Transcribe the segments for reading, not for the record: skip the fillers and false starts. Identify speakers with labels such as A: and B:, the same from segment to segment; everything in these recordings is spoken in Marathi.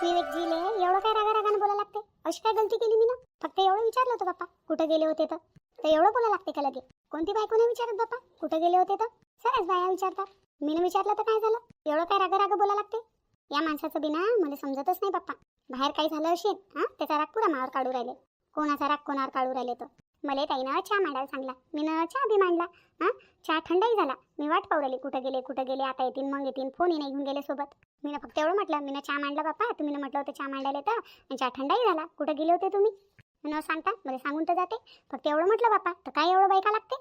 A: विवेकजीले एवढं काय रागारागानं बोलायला लागते? अशी काय गलती केली मी ना? फक्त एवढं विचारलं होतं बाप्पा कुठं गेले होते तर एवढं बोलायला लागते का लगे? कोणती बायको नाही विचारत बाप्पा कुठं गेले होते तर? सगळ्याच बाया विचारतात. मी विचारलं तर काय झालं? एवढं काय रागाराग बोलायला लागते? या माणसाचं बिना मला समजतच नाही बाप्पा. बाहेर काही झालं असेल त्याचा राग पुरा मावर काढू राहिले. कोणाचा राग कोणावर काढू राहिले तर? मला ताईनं चहा मांडायला सांगला, मी चहा बी मांडला. चहा थंडाही झाला. मी वाट पाहू राहिली कुठं गेले आता येतील मग येतील. फोनही नाही घेऊन गेले सोबत. मी फक्त एवढं म्हटलं, मी चहा मांडला बाप्पा, तुम्ही म्हटलं होतं चहा मांडायला तर चहा थंडाही झाला. कुठं गेले होते तुम्ही? न सांगता मला सांगून तर जाते. फक्त एवढं म्हटलं बाप्पा, तर काय एवढं बायका लागते?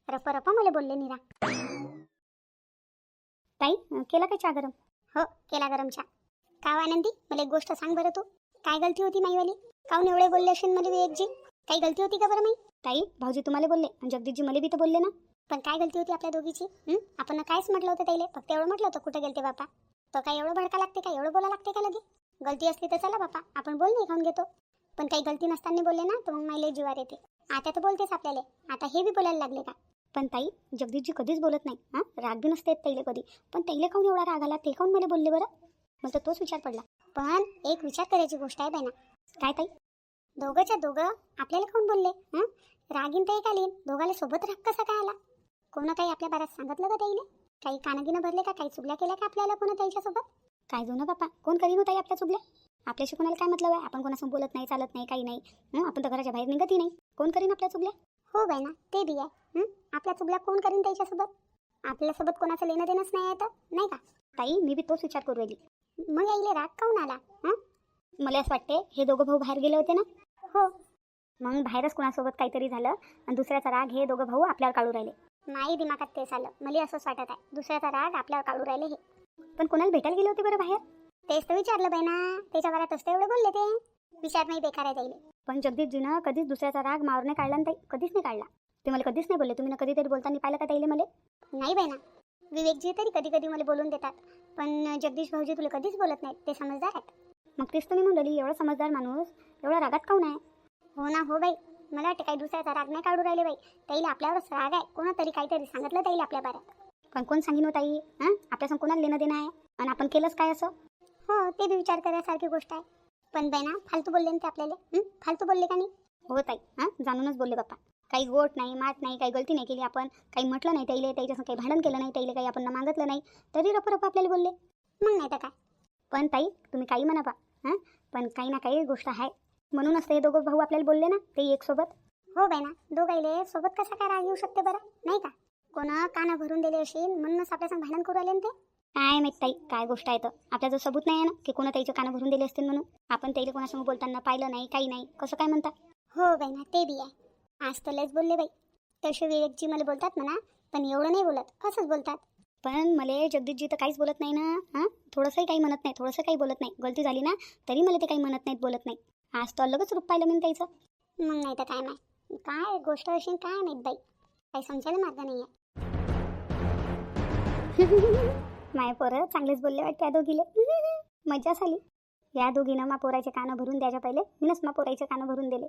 A: रप मला बोलले निरा. ताई केला काय चहा गरम? हो केला गरम चहा. का आनंदी, मला एक गोष्ट सांग बरं तू. काय गलती होती माईवाली? काहून एवढे बोलले असेल मला विवेकजी? काही गलती होती का बरं माई? ताई भाऊजी तुम्हाला बोलले आणि जगदीशजी मला बी तर बोलले ना. पण काय गलती होती आपल्या दोघीची? आपण कायच म्हटलं होतं ताईले? फक्त एवढं म्हटलं होतं कुठं गेलते बापा. तर काय एवढं भडका लागते का? एवढं बोला लागते का लगे? गलती असली तर चला बापा आपण बोल नाही खाऊन घेतो. पण काही गलती नसताना बोलले ना तर मग माईले जीवार येते. आता तर बोलतेस आपल्याला, आता हे बी बोलायला लागले का? पण ताई जगदीशजी कधीच बोलत नाही. राग बी नसते ताईले कधी. पण ताईले काहून एवढा राग आला ते काहून मला बोलले बरं? मला तर तोच विचार पडला. पण एक विचार करायची गोष्ट आहे बाई ना. काय ताई? दोघंच्या दोघं आपल्याला काहून बोलले? रागीन तर एक आली, दोघाला सोबत राग कसा काय आला? कोणा काही आपल्या बारात सांगितलं का ताईने? काही कानागिनं भरले का? काही चुगल्या केल्या का आपल्याला कोणा ताईच्या सोबत? काय जुनं बापा, कोण करीन होता आपल्या चुगल्या? आपल्याशी कोणाला काय मतलब आहे? आपण कोणासमोर बोलत नाही, चालत नाही, काही नाही. आपण तर घराच्या बाहेर निघतही नाही. कोण करीन आपल्या चुगल्या? हो बाई ना, ते बी आहे. आपल्या चुगल्या कोण करीन त्याच्यासोबत? आपल्यासोबत कोणाचं लेणं देणंच नाही आहे तर नाही का? ताई मी बी तोच विचार करू राहिली. मग यायले राग काहून आला? मला असं वाटते हे दोघं भाऊ बाहेर गेले होते ना. हो, मग बाहेरच कोणासोबत काहीतरी झालं आणि दुसऱ्याचा राग हे दोघं भाऊ आपल्यावर काढू राहिले. नाही दिमागात तेच आलं, मला असंच वाटत आहे दुसऱ्याचा राग आपल्यावर काढू राहिले हे. पण कोणाला भेटायला गेले होते बरं बाहेर? तेच तर विचारलं बाई ना, त्याच्या घरात असतं एवढं बोलले ते. विचार नाही बेकार आहे ताईले. पण जगदीशजीनं कधीच दुसऱ्याचा राग मारणे काढला नाही, कधीच नाही काढला. ते मला कधीच नाही बोलले. तुम्ही कधीतरी बोलताना पाहिलं का ताईले मला? नाही बाई ना, विवेकजी तरी कधी कधी मला बोलून देतात. पण जगदीश भाऊजी तुला कधीच बोलत नाहीत, ते समजदार आहेत. मग तेच तर मी म्हणली, एवढा समजदार माणूस एवढा रागात काहून आहे? हो ना हो बाई, मला वाटते काही दुसऱ्याचा राग नाही काढू राहिले बाई. ताईला आपल्यावरच राग आहे. कोणातरी काहीतरी सांगितलं ताईला आपल्या बाऱ्यात. पण कोण सांगिन हो ताई? आपल्यासंग कोणाला लेणं देणं आहे? आणि आपण केलंच काय असं? हो ते बी विचार करायसारखी गोष्ट आहे. पण बाई ना फालतू बोलले ना ते आपल्याला. फालतू बोलले का नाही? हो ताई जाणूनच बोलले बाप्पा. काही गोट नाही मात नाही, काही गलती नाही केली आपण. काही म्हटलं नाही ताईले, त्याच्यासंग काही भांडण केलं नाही ताईले, काही आपण मागितलं नाही तरी रप आपल्याला बोलले. मग नाही तर काय. पण ताई तुम्ही काही म्हणा बा, पण काही ना काही गोष्ट आहे. म्हणूनच ते दोघं भाऊ आपल्याला बोलले ना, ते एक सोबत. हो बाई ना, दोघाईले सोबत कसा काय राग येऊ शकते बरं, नाही का? कोणा काना भरून दिले असेल म्हणूनच आपल्यासंग भांडण करू आले ना ते. काय माहित ताई काय गोष्ट आहे तर. आपल्याजवळ सबूत नाही आहे ना की कोणा ताईचं काना भरून दिले असतील म्हणून. आपण ताईला कोणासमोर बोलताना पाहिलं नाही, काही नाही, कसं काय म्हणता? हो बाई ना ते बी आहे. आज तर लयच बोलले बाई. तसे विवेकजी मला बोलतात म्हणा, पण एवढं नाही बोलत, असंच बोलतात. पण मला जगदीशजी तर काहीच बोलत नाही ना. थोडंसंही काही म्हणत नाही, थोडंसं काही बोलत नाही. गलती झाली ना तरी मला ते काही म्हणत नाहीत, बोलत नाही. आज तर अलगच रूप पाहिलं मी त्याचं. मग नाही तर काय माहीत काय गोष्ट असेल काय माहीत बाई, काही समजायला मार्ग नाही आहे. माय पोरं चांगलेच बोलले वाटते या दोघीले. मजा झाली. या दोघीनं मा पोराचे कानं भरून द्यायच्या पहिले मीनच मा पोराचे कानं भरून दिले.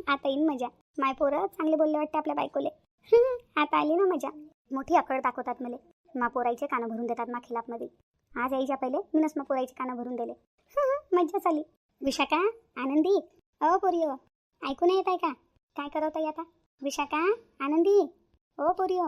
A: आता येईन मजा. माय पोरं चांगले बोलले वाटते आपल्या बायकोले. आता आली ना मजा. मोठी अकड दाखवतात मला. मा पोराचे कानं भरून देतात मा खिलाफमध्ये. आज यायच्या पहिले मीनच मा पोराचे कानं भरून दिले. मजा झाली. विशाखा आनंदी पोरियो ऐकू नाही येत आहे का? काय करत आहे आता? विशाखा आनंदी पोरियो.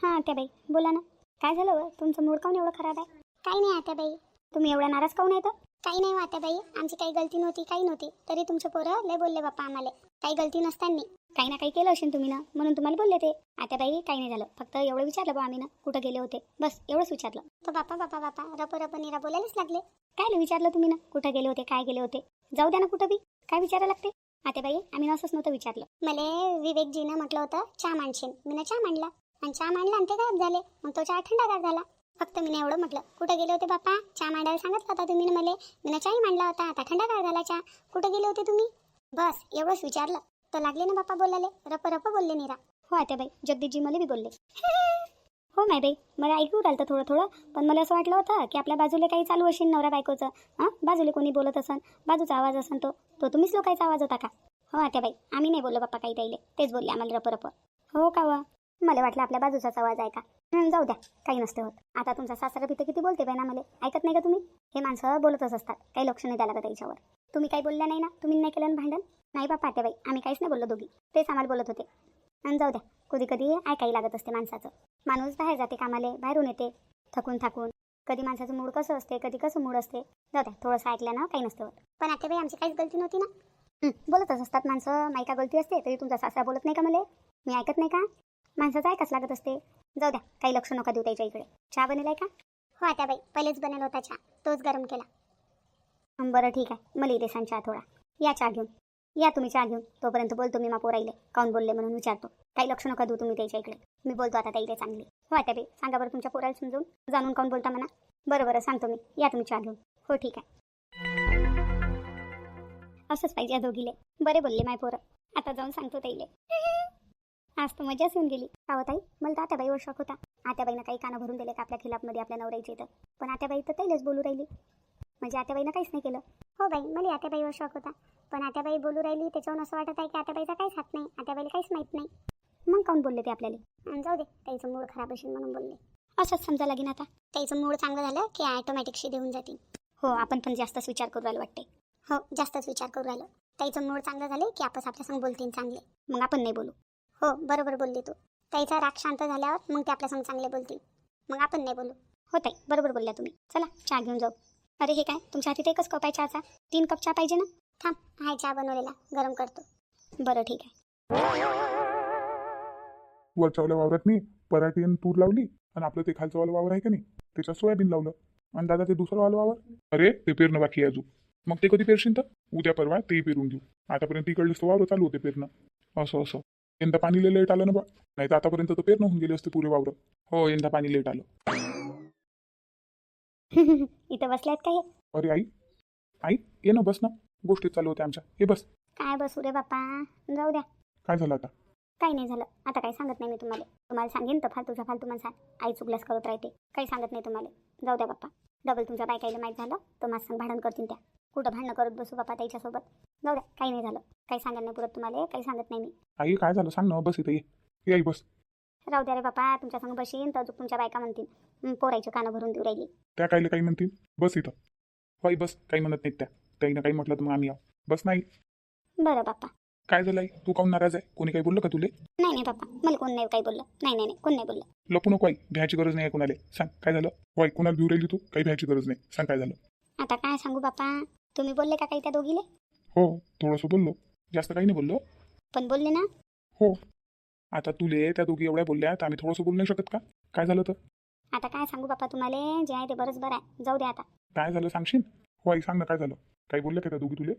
A: हां आत्याबाई बोला ना. काय झालं तुमचं मूड काऊन एवढं खराब आहे? काही नाही आत्याबाई. तुम्ही एवढा नाराज काऊन आहे तर? काही नाही आत्याबाई, आमची काही गलती नव्हती, काही नव्हती. तरी तुमचे पोरं लय बोलले बाप्पा आम्हाला. काही गलती नसताना काही ना काही केलं असेल तुम्ही ना, म्हणून तुम्हाला बोलले ते. आत्याबाई काही नाही झालं, फक्त एवढं विचारलं बा आम्ही ना कुठं गेले होते, बस एवढंच विचारलं. तो बाप्पा रप निरा बोलायलाच लागले. काय विचारलं तुम्ही ना कुठं गेले होते, काय गेले होते? जाऊ द्या ना कुठं बी, काय विचारायला लागते? आत्याबाई आम्ही असंच नव्हतं विचारलं. मला विवेकजीनं म्हटलं होतं चहा मांडशील, मी चहा मांडला आणि चहा मांडला आणि ते गायब झाले. मग तो चहा थंडागार झाला. फक्त मी एवढं म्हटलं कुठं गेले होते बाप्पा? चहा मांडायला सांगितलं होता तुम्ही मला, मी चहाही मांडला होता, आता थंडागार झाला चहा. कुठं गेले होते तुम्ही? बस एवढंच विचारलं तर लागले ना बाप्पा बोलायला. रप बोलले निरा. हो आत्याबाई जगदीशजी मला बी बोलले. हो माय बाई मला ऐकू राहिलं थोडं थोडं, पण मला असं वाटलं होतं की आपल्या बाजूला काही चालू असेल नवरा बायकोचं. बाजूला कोणी बोलत असन, बाजूचा आवाज असन तो तुम्हीच लोकांचा आवाज होता का? हो आत्याबाई आम्ही नाही बोललो बाप्पा काही ताईले, तेच बोलले आम्हाला रप. हो का वा, मला वाटलं आपल्या बाजूचाच आवाज आहे का. जाऊ द्या, काही नसते होत. आता तुमचा सासरा भीतर किती बोलते बाई ना मला, ऐकत नाही का तुम्ही? हे माणसं बोलतच असतात, काही लक्ष नाही द्यायला का त्याच्यावर. तुम्ही काही बोलल्या नाही ना, तुम्ही नाही केलं ना भांडण? नाही बापा आत्याबाई, आम्ही काहीच नाही बोललो दोघी, तेच आम्हाला बोलत होते. आणि जाऊ द्या, कधी कधी ऐकायला लागत असते माणसाचं. माणूस बाहेर जाते कामाले, बाहेरून येते थकून थाकून. कधी माणसाचं मूड कसं असते, कधी कसं मूड असते. जाऊ द्या, थोडंसं ऐकलं ना काही नसतं होत. पण आत्याबाई आमची काहीच गलती नव्हती ना. बोलतच असतात माणसं, माई का गलती असते तरी तुमचा सासरा बोलत नाही का मला? मी ऐकत नाही का? माणसाचं ऐकाच लागत असते. जाऊ द्या, काही लक्ष नका देऊ त्याच्या इकडे. चहा बनेलाय का? हो आत्याबाई, पहिलेच बनेल होता चहा, तोच गरम केला. बरं ठीक आहे, मला इथे सांग चहा थोडा. या चहा घेऊन, या तुम्ही चहा घेऊन. तोपर्यंत बोलतो मी मापोराईले, काऊन बोलले म्हणून विचारतो. काही लक्ष नका देऊ तुम्ही त्याच्या इकडे. मी बोलतो आता ताईले चांगली. हो आत्याबाई, सांगा बरं तुमच्या पोराला समजून, जाणून काऊन बोलता म्हणा. बरं सांगतो मी, या तुम्ही चहा घेऊन. हो ठीक आहे. असंच पाहिजे या दोघीले. बरे बोलले माय पोरं. आता जाऊन सांगतो ताईले. आज तर मजाच येऊन गेली. हो ताई, मला तर आत्याबाईवर शॉक होता. आत्याबाईनं काही कानं भरून दिले का आपल्या खिलाफमध्ये आपल्या नवऱ्याचे तर. पण आत्याबाई तर ताईलेच बोलू राहिली, म्हणजे आत्याबाईनं काहीच नाही केलं. हो बाई, मला आत्याबाईवर शॉक होता, पण आत्याबाई बोलू राहिली त्याच्यावरून असं वाटत आहे की आत्याबाईचा काहीच हात नाही, आत्याबाईला काहीच माहीत नाही. मग काऊन बोलले ते आपल्याला? जाऊ दे, त्याचं मूड खराब असेल म्हणून बोलले. असंच समजा लागेन आता. त्याचं मूड चांगलं झालं की ऑटोमॅटिक शिदे होऊन जातील. हो, आपण पण जास्तच विचार करू राहिलो वाटते. हो, जास्तच विचार करू राहिलो. त्याचं मूड चांगलं झाले की आपस आपल्या संग बोलतील चांगले, मग आपण नाही बोलू. हो, बरोबर बोलली तू. त्याचा राग शांत झाल्यावर मग ते आपल्या संग चांगले बोलतील, मग आपण नाही बोलू. हो ताई, बरोबर बोलल्या तुम्ही. चला चहा घेऊन जाऊ. अरे हे काय, तुमच्या हाती एकच कप आहे चहाचा? 3 कप चहा पाहिजे ना? थांब, हाय चहा बनवलेला, गरम करतो. बरं ठीक आहे.
B: वरच्यावाल्या वावरात नाही पराठी आणि तूर लावली, आणि आपलं ते खालचं वालं वावर आहे का नाही, त्याच्यात सोयाबीन लावलं. आणि दादा ते दुसरं वालं वावर, अरे ते पेरणं बाकी आहे अजून. मग ते कधी पेरशील तर? उद्या परवा ते पेरून घेऊ. आतापर्यंत इकडलेच तर वावर चालू होते पेरणं. असं यंदा पाणी लेट आलं ना बा, नाही तर आतापर्यंत तर पेरणं होऊन गेले असते पुरे वावर. हो, यंदा पाणी लेट आलं.
A: इथं बसल्यात का हे?
B: अरे आई ये ना, बस ना. गोष्टी चालू होत्या आमच्या, हे बस.
A: काय बसू रे बापा, जाऊ द्या.
B: काय झालं आता?
A: काही नाही झालं, आता काही सांगत नाही मी तुम्हाला सांगेन तर फालतूचा फालतू म्हणसा. आई चुकल्यास करत राहते, काही सांगत नाही तुम्हाला. जाऊ द्या बाप्पा, डबल तुमच्या बायकाईला माहीत झालं तर माझं संग भांडण करतील त्या. कुठं भांडणं करत बसू बापा त्याच्यासोबत. जाऊ द्या, काही नाही झालं, काही सांगायला नाही पुरत तुम्हाला, काही सांगत नाही मी.
B: आई काय झालं सांग ना, बस इथं ये आई बस.
A: राहू द्या रे बापा, तुमच्या संग बशीन तर तुमच्या बायका म्हणतील पोरायचे कानं भरून देऊ राहिली.
B: त्या कायले काही म्हणतील, बस इथं. बाई बस, काही म्हणत नाहीत त्या. त्याईनं काही म्हटलं तर मग आम्ही आहो. बस नाही.
A: बरं बापा.
B: काय झालं आई, तू काऊन नाराज आहे? कोणी काही बोललं का तुले?
A: नाही बापा, मला कोण नाही काही बोललं. नाही कोण नाही बोललं.
B: लपू नको आई, भ्यायची गरज नाही आहे कोणाला. सांग काय झालं? वाई कोणाला भिऊ राहिली तू? काही भ्यायची गरज नाही, सांग काय झालं?
A: आता काय सांगू बापा, तुम्ही बोलले का काही त्या दोघीले?
B: हो, थोडंसं बोललो, जास्त काही नाही बोललो.
A: पण बोलले ना?
B: हो. आता तुले त्या दोघी एवढ्या बोलल्या तर आम्ही थोडंसं बोलू नाही शकत का? काय झालं तर?
A: आता काय सांगू बापा तुम्हाला, जे आहे ते बरंच बरं आहे. जाऊ द्या आता.
B: काय झालं सांगशील? हो आई, सांग ना काय झालं? काही बोलले का त्या दोघी तुले?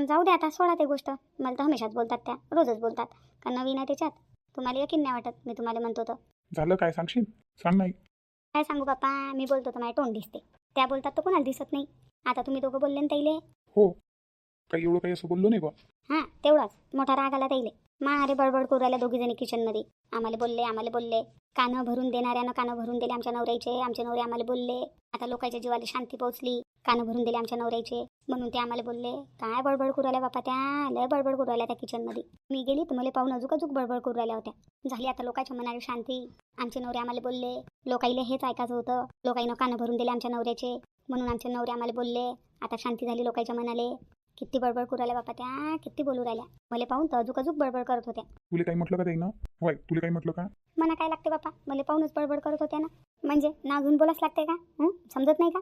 A: जाऊ द्या आता, सोडा ते गोष्ट. मला तर हमेशाच बोलतात त्या, रोजच बोलतात. का नवीन आहे त्याच्यात? तुम्हाला यकीन नाही वाटत मी तुम्हाला म्हणतो तर.
B: झालं काय सांगशील? सांग नाही.
A: काय सांगू बापा, मी बोलतो तर माझी तोंड दिसते, त्या बोलतात तर कोणाला दिसत नाही. आता तुम्ही दोघं बोलले ना ताईले.
B: हो, काही एवढं काही असं बोललो नाही बा.
A: हां, तेवढाच मोठा राग आला ताईले. अरे बडबड करू राहिल्या दोघी जणी किचनमध्ये. आम्हाला बोलले, कानं भरून देणाऱ्यानं कानं भरून दिले आमच्या नवऱ्याचे, आमचे नवरे आम्हाला बोलले. आता लोकांच्या जीवाला शांती पोहोचली, कानं भरून दिले आमच्या नवऱ्याचे म्हणून ते आम्हाला बोलले. काय बडबड करू राहिल्या बापा त्या, लय बडबड करू राहिल्या त्या किचनमध्ये. मी गेली तर मला पाहून अजूक बडबड करू राहिल्या होत्या. झाली आता लोकांच्या मनाला शांती. आमचे नवरे आम्हाला बोलले, लोकाईले हेच ऐकायचं होतं, लोकाईनं कानं भरून दिले आमच्या नवऱ्याचे म्हणून आमचे नवरे आम्हाला बोलले. आता शांती झाली लोकांच्या मनाले. किती बडबड करू राहिल्या बापा त्या, किती बोलू राहिल्या. मला पाहून तर अजूक बडबड करत होत्या.
B: तुला काही म्हटलं का ताईनं? होय, तुला काही म्हटलं का?
A: मना काय लागते बापा, मला पाहूनच बडबड करत होत्या ना. म्हणजे नाव घेऊन बोलाच लागते का? समजत नाही का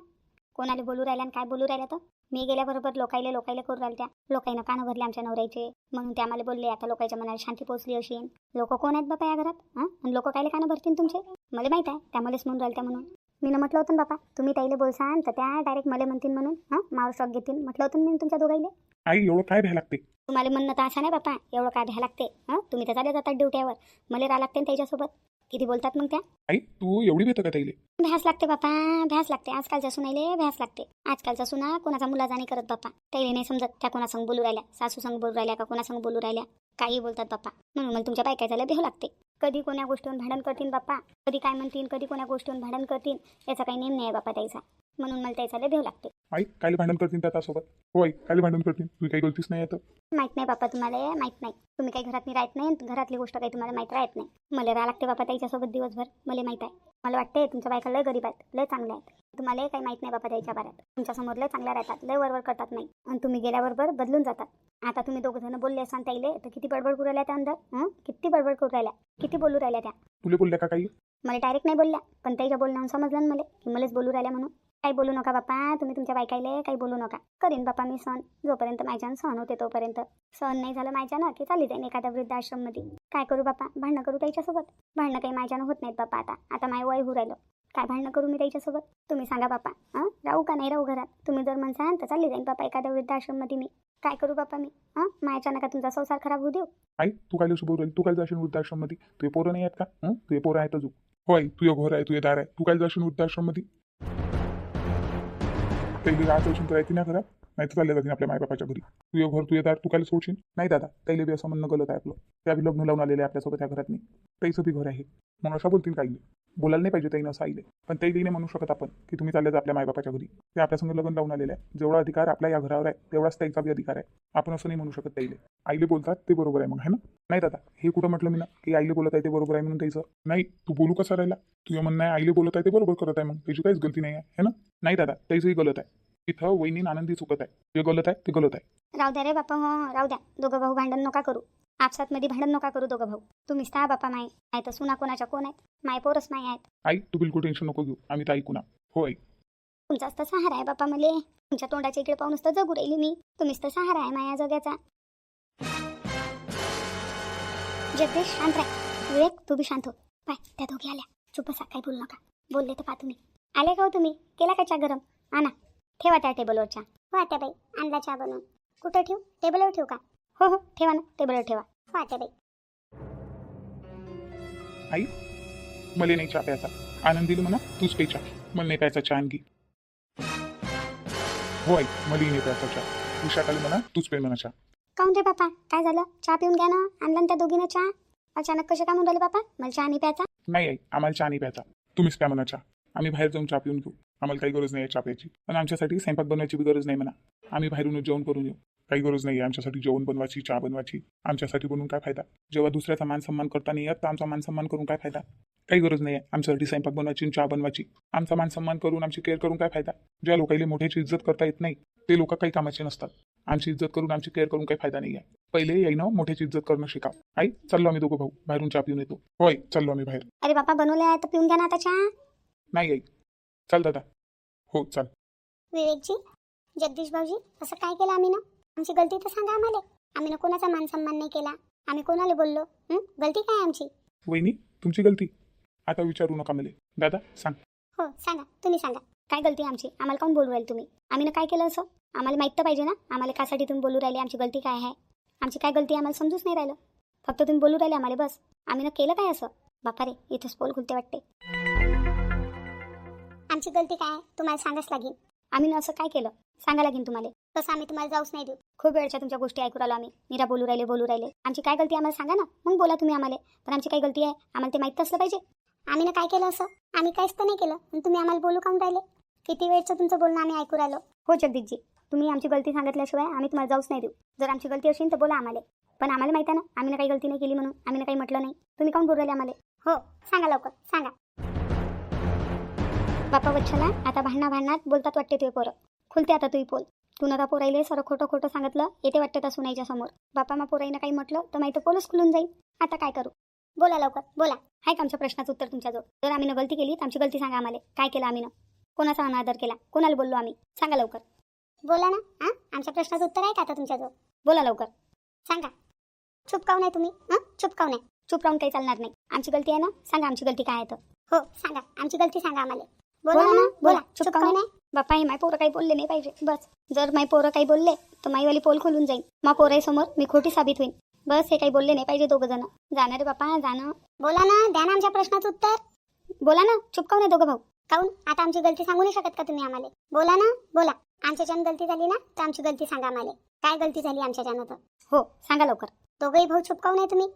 A: कोणाला बोलू राहिल्या आणि काय बोलू राहिल्या? तर मी गेल्याबरोबर लोकाईले करू राहिल्या. लोकाईनं कानं भरले आमच्या नवऱ्याचे म्हणून ते आम्हाला बोलले. आता लोकांच्या मनाला शांती पोहोचली अशी. लोक कोण आहेत बापा या घरात? आणि लोक कायले कानं भरतील तुमचे? मला माहित आहे त्या मलाच म्हणून राहिल्या म्हणून. मी म्हटलं होतं ना बापा, तुम्ही ताईले बोलसान तर त्या डायरेक्ट मला म्हणतील म्हणून. मावर शॉक घेतील म्हटलं होतं मी तुमच्या दोघाईले.
B: आई एवढं काय भ्या लागते?
A: तुम्हाला म्हणणं तर असं नाही बापा, एवढं काय भ्या लागते? तुम्ही तर चालले जातात ड्युट्यावर, मला राहा लागते त्याच्यासोबत. किती बोलतात मग त्या.
B: आई तू एवढी भेट का ताईले?
A: भ्यास लागते बापा, भ्यास लागते. आजकालच्या सुनाईले भ्यास लागते. आजकालच्या सुना कोणाचा मुलाचा नाही करत बापा. त्याला नाही समजत त्या कोणासंग बोलू राहिल्या, सासू संग बोलू राहिल्या का कोणासंग बोलू राहिल्या, काही बोलतात बापा. म्हणून मला तुमच्या बायकाचा लय भ्याव लागते. कधी कोण्या गोष्टीवर भांडण करतील बापा, कधी काय म्हणतील, कधी कोण्या गोष्टीवर भांडण करतील, याचा काही नेम नाही आहे बापा त्याचा. म्हणून मला त्याचा लय भेव लागते.
B: आई कायले भांडण करतील त्याच्यासोबत? हो आई कायले भांडण करतील? तुझी काही गलतीच नाही आहे तर.
A: माहित नाही बापा, तुम्हाला माहित नाही. तुम्ही काही घरात नाही राहत नाही, घरातली गोष्ट काही तुम्हाला माहित राहत नाही. मला राहा लागते बापा त्याच्यासोबत दिवसभर. मला माहित आहे. मला वाटते तुमच्या बायका लय गरीब आहेत, लय चांगल्या आहेत. तुम्हाला काही माहित नाही बापा त्याच्या बाऱ्यात. तुमच्या समोर लय चांगल्या राहतात, लय वरवर करतात नाही, आणि तुम्ही गेल्याबरोबर बदलून जातात. आता तुम्ही दोघं जण बोलले असाल ताईले तर किती बडबड करू राहिल्या त्या अंदर. किती बडबड करू राहिल्या, किती बोलू राहिल्या त्या.
B: तुला बोलल्या का काही?
A: मला डायरेक्ट नाही बोलल्या, पण त्याच्या बोलण्याहून समजलं ना मला की मलाच बोलू राहिल्या म्हणून. काही बोलू नका बाप्पा, तुम्ही तुमच्या बायकाईले काही बोलू नका. करीन बाप्पा मी सहन, जोपर्यंत माझ्यानं सहन होते तोपर्यंत. सहन नाही झालं माझ्यानं की चाली जाईन एखाद्या वृद्धाश्रम मध्ये. काय करू बाप्पा, भांडणं करू त्याच्यासोबत? भांडणं काही माझ्यानं होत नाहीत बाप्पा. आता माझं वय होऊ राहिलं, काय भांडणं करू मी त्याच्यासोबत? तुम्ही सांगा बाप्पा, राहू का नाही राहू घरात? तुम्ही जर म्हणसाल तर चालली जाईन बाप्पा एखाद्या वृद्धाश्रम मध्ये मी. काय करू बाप्पा मी? माझ्यानं का तुमचा संसार खराब होऊ देऊ?
B: आई तू काय बोलू राहिली? तू काय जाशील वृद्धाश्रम मध्ये? तुझे पोरं नाही आहेत का? तुझे पोरं आहेत अजून. हो आई तुझं घर आहे, तुझे दार आहे, तू काय जाशील वृद्धाश्रम मध्ये? त्याला राहत असून तर राहते ना घरात, नाही तर चालले जातील आपल्या मायबापाच्या घरी. तुझं घर तुझे दार तू काय सोडशील? नाही दादा, त्याला बी असं म्हणणं गलत आहे आपलं. त्या बी लग्न लावून आलेले आहे आपल्यासोबत त्या घरात नाही. त्याचं बी घर आहे म्हणून अशा बोलतील काही. बोलायला नाही पाहिजे त्याईनं असं आईले, पण त्याईला नाही म्हणू शकत आपण की तुम्ही चालले जा आपल्या मायबापाच्या घरी. ते आपल्यासंग लग्न लावून आलेले आहे. जेवढा अधिकार आपल्या या घरावर आहे तेवढाच त्याचा बी अधिकार आहे. आपण असं नाही म्हणू शकत त्याईले. आईले बोलतात ते बरोबर आहे मग, है ना? नाही दादा, हे कुठं म्हटलं मी ना की आईले बोलत आहे ते बरोबर आहे म्हणून त्याचं. नाही तू बोलू कसा राहिला? तुझं म्हणणं आहे आईले बोलत आहे ते बरोबर करत आहे, मग त्याची काहीच गलती नाही आहे, है ना? नाही दादा, त्याचंही गलत आहे. इथं वहिनी आनंदी चुकत आहे. जे गलत आहे ते गलत आहे.
A: राहू द्या रे बापा, हो राहू द्या. दोघं भाऊ भांडण नका करू. आपसात मध्ये भांडण नका करू दोघं भाऊ. तुम्हीच तर बापा माय आहे तर सुना कोणाच्या कोण आहेत? माय पोरच माय आहेत.
B: आई तू बिलकुल टेन्शन नको घेऊ, आम्ही तर ऐकू ना. हो आई.
A: तुमचाच तर सहारा आहे बापा मले. तुमच्या तोंडाच्या इकडे पाहूनच तर जगू राहिली मी. तुम्हीच तर सहारा आहे माया जगाचा. जगदीश शांत राह. विवेक तू बी शांत हो. पाय त्या दोघी आल्या. चुप बसा, काही बोलू नका. बोलले तर पा तुम्ही. आले का हो तुम्ही? केला का चहा गरम? आणा, ठेवा त्या टेबलवर चहा. हो आत्याबाई, आणला चहा बनवून. कुठं ठेवू? टेबलवर ठेवू का? हो हो ठेवा ना, टेबलवर ठेवा. हो आत्याबाई.
B: आई मला नाही चहा प्यायचा. आनंदीला म्हणा तूच प्यायचा, मला नाही प्यायचा चहा आणखी. हो आई मला नाही प्यायचा चहा. उषाकाला म्हणा तूच पे म्हणा चहा.
A: काऊन रे बापा, काय झालं? चहा पिऊन घ्या ना. आणला ना त्या दोघीनं चहा. अचानक कसे काय म्हणून राहिले बापा? मला चहा नाही प्यायचा.
B: नाही आई, आम्हाला चहा नाही प्यायचा. तुम्हीच प्या म्हणा चहा. आम्ही बाहेर जाऊन चहा पिऊन घेऊ. आम्हाला काही गरज नाही आहे चहा प्यायची. आणि आमच्यासाठी स्वयंपाक बनवायची बी गरज नाही म्हणा. आम्ही बाहेरूनच जेवण करून येऊ. काही गरज नाही आहे आमच्यासाठी जेवण बनवायची, चहा बनवायची. आमच्यासाठी बनवून काय फायदा? जेव्हा दुसऱ्याचा मान सन्मान करता नाही येत तर आमचा मान सन्मान करून काय फायदा? काही गरज नाही आहे आमच्यासाठी स्वयंपाक बनवायची, चहा बनवायची. आमचा मान सन्मान करून, आमची केअर करून काय फायदा? ज्या लोकांना मोठ्याची इज्जत करता येत नाही ते लोक काही कामाचे नसतात. आमची इज्जत करून, आमची केअर करून काही फायदा नाही आहे. पहिले येईनं मोठ्याची इज्जत करणं शिका. आई चाललो आम्ही दोघं भाऊ बाहेरून चहा पिऊन येतो. होय चाललो आम्ही बाहेर.
A: अरे बापा, बनवले आहे तर पिऊन घ्या ना आता चहा.
B: नाही आई, चाल दादा. हो चाल.
A: विवेकजी, जगदीश भाऊजी, असं काय केलं आम्ही ना? आमची गलती तर सांगा आम्हाला. आम्ही ना कोणाचा मान सन्मान नाही केला. आम्ही कोणाला बोललो? गलती काय आमची?
B: वहिनी तुमची गलती. आता विचारू नका मला. दादा सांग.
A: हो सांगा, तुम्ही सांगा. काय गलती आमची? आम्हाला काऊन बोलू राहिले तुम्ही? आम्ही ना काय केलं असं? आम्हाला माहीत तर पाहिजे ना. आम्हाला कासाठी तुम्ही बोलू राहिले? आमची गलती काय आहे? आमची काय गलती आम्हाला समजूच नाही राहिलं. फक्त तुम्ही बोलू राहिले आम्हाला बस. आम्ही ना केलं काय असं? बापा रे, इथंच पोल खुलते वाटते. आमची गलती काय आहे तुम्हाला सांगाच लागेल. आम्ही ना असं काय केलं सांगा लागेल तुम्हाला. तसं आम्ही तुम्हाला जाऊच नाही देऊ. खूप वेळच्या तुमच्या गोष्टी ऐकू राहिलो आम्ही. मीरा बोलू राहिले. आमची काय गलती आम्हाला सांगा ना, मग बोला तुम्ही आम्हाला. पण आमची काय गलती आहे आम्हाला ते माहीत असलं पाहिजे. आम्ही ना काय केलं असं? आम्ही काहीच तर नाही केलं, पण तुम्ही आम्हाला बोलू काऊन राहिले? किती वेळचं तुमचं बोलणं आम्ही ऐकू राहिलो. हो जगदीशजी, तुम्ही आमची गलती सांगितल्याशिवाय आम्ही तुम्हाला जाऊच नाही देऊ. जर आमची गलती असेल तर बोला आम्हाला. पण आम्हाला माहिती आहे ना आम्ही ना काही गलती नाही केली म्हणून. आम्ही ना काही म्हटलं नाही. तुम्ही काऊन बोलू राहिले आम्हाला? हो सांगा लवकर सांगा. बापा वच्छला, आता भांडणात बोलतात वाटते तुझे पोरं. खुलते आता तुही पोल. तू नका पोराईले सर्व खोटं सांगितलं येते वाटतं त्या सुनाईच्या समोर. बापा मग पोराईनं काही म्हटलं तर माहिती पोलच खुलून जाईल. आता काय करू? बोला लवकर बोला. आहे का आमच्या प्रश्नाचं उत्तर तुमच्याजवळ? जर आम्ही ना गलती केली तर आमची गलती सांगा आम्हाला. काय केलं आम्ही ना? कोणाचा अनादर केला? कोणाला बोललो आम्ही? सांगा लवकर. बोला ना. आमच्या प्रश्नाचं उत्तर आहे का आता तुमच्याजवळ? बोला लवकर सांगा. चुप काऊन आहे तुम्ही? चुप काऊन आहे? चुप राहून काही चालणार नाही. आमची गलती आहे ना, सांगा आमची गलती काय आहे तर. हो सांगा, आमची गलती सांगा आम्हाला. बोला ना बोला. चुप काऊन आहे? बापा हे माय पोरं काही बोलले नाही पाहिजे बस. जर माय पोरं काही बोलले तर माईवाली पोल खोलून जाईल. मा पोराईसमोर मी खोटी साबित होईन. बस हे काही बोलले नाही पाहिजे दोघं जण. जाणार रे बापा जाणं. बोला ना, द्या ना आमच्या प्रश्नाचं उत्तर. बोला ना. चुप काऊन आहे दोघं भाऊ? काऊन? आता आमची गलती सांगू नाही शकत का तुम्ही आम्हाला? बोला ना बोला. आमच्याच्यानं गलती झाली ना तर आमची गलती सांगा आम्हाला. काय गलती झाली आमच्याच्यानं तर? हो सांगा लवकर. दोघंही भाऊ चुप काऊन आहे तुम्ही?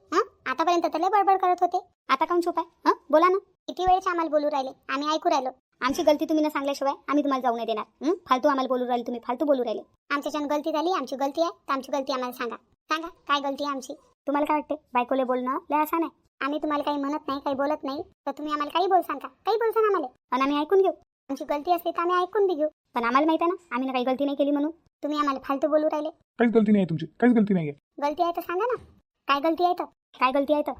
A: आतापर्यंत तर लय बडबड करत होते. आता काऊन चुप आहे? बोला ना. किती वेळेचे आम्हाला बोलू राहिले, आम्ही ऐकू राहिलो. आमची गलती तुम्ही न सांगल्याशिवाय आम्ही तुम्हाला जाऊ नाही देणार. फालतू आम्हाला बोलू राहिले तुम्ही, फालतू बोलू राहिले. आमच्याच्यानं गलती झाली, आमची गलती आहे, तर आमची गलती आम्हाला सांगा. सांगा काय गलती आहे आमची. तुम्हाला काय वाटते बायकोले बोलणं लय असं नाही. आम्ही तुम्हाला काही म्हणत नाही, काही बोलत नाही, तर तुम्ही आम्हाला काही बोलसान का? काही बोलसान आम्हाला आणि आम्ही ऐकून घेऊ. आमची गलती असते तर आम्ही ऐकून बी घेऊ, पण आम्हाला माहिती आहे ना आम्ही काही गलती नाही केली म्हणून तुम्ही आम्हाला फालतू बोलू राहिले.
B: काहीच गलती नाही आहे तुमची, काहीच गलती नाही आहे.
A: गलती आहे तर सांगा ना काय गलती आहे तर. काय गलती आहे तर